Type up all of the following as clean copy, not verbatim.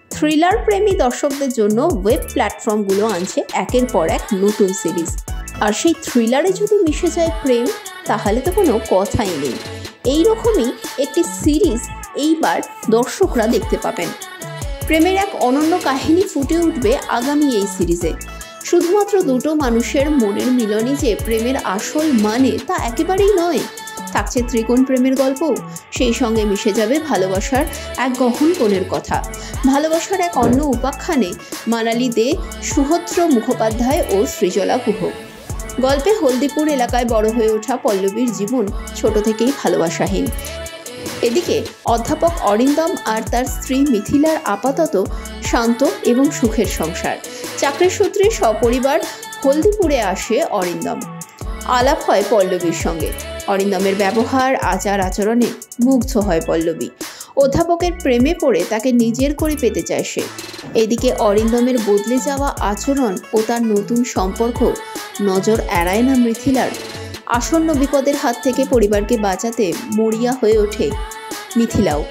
Thriller প্রেমী দর্শকদের জন্য ওয়েব প্ল্যাটফর্মগুলো আনছে একের পর এক নতুন সিরিজ। আর সেই থ্রিলারে যদি মিশে যায় প্রেম, তাহলে তো কোনো কথাই নেই। এই রকমই একটি সিরিজ এইবার দর্শকরা দেখতে পাবেন। প্রেমের এক অনন্য কাহিনী ফুটে উঠবে আগামী এই সিরিজে। শুধুমাত্র দুটো মানুষের মনের মিলনই যে প্রেমের আসল মানে তা একেবারেই নয়। থাকছে ত্রিকোণ প্রেমের গল্প, সেই সঙ্গে মিশে যাবে ভালোবাসার এক গহন কোণের কথা। ভালোবাসার এক অন্য উপাখ্যানে মানালি দে, সুহদ্র মুখোপাধ্যায় ও সৃজলা গুহ। গল্পে হলদিপুর এলাকায় বড় হয়ে ওঠা পল্লবীর জীবন ছোট থেকেই ভালোবাসাহীন। এদিকে অধ্যাপক অরিন্দম আর তার স্ত্রী মিথিলার আপাতত শান্ত এবং সুখের সংসার। চাকরির সূত্রে সপরিবার হলদিপুরে আসে অরিন্দম। আলাপ হয় পল্লবীর সঙ্গে। অরিন্দমের ব্যবহার, আচার আচরণে মুগ্ধ হয় পল্লবী। অধ্যাপকের প্রেমে পড়ে তাকে নিজের করে পেতে চায় সে। এদিকে অরিন্দমের বদলে যাওয়া আচরণ ও তার নতুন সম্পর্ক নজর এড়ায় না মিথিলার। আসন্ন বিপদের হাত থেকে পরিবারকে বাঁচাতে মরিয়া হয়ে ওঠে মিথিলাও।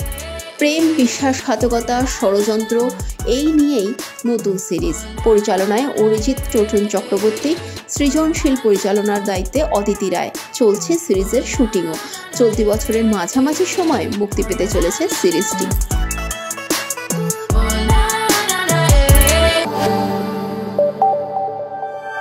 প্রেম, বিশ্বাসঘাতকতা, ষড়যন্ত্র এই নিয়েই নতুন সিরিজ। পরিচালনায় অরিজিৎ টোটন চক্রবর্তী, সৃজনশীল পরিচালনার দায়িত্বে অদিতি রায়। চলছে সিরিজের শুটিংও। চলতি বছরের মাঝামাঝি সময় মুক্তি পেতে চলেছে সিরিজটি।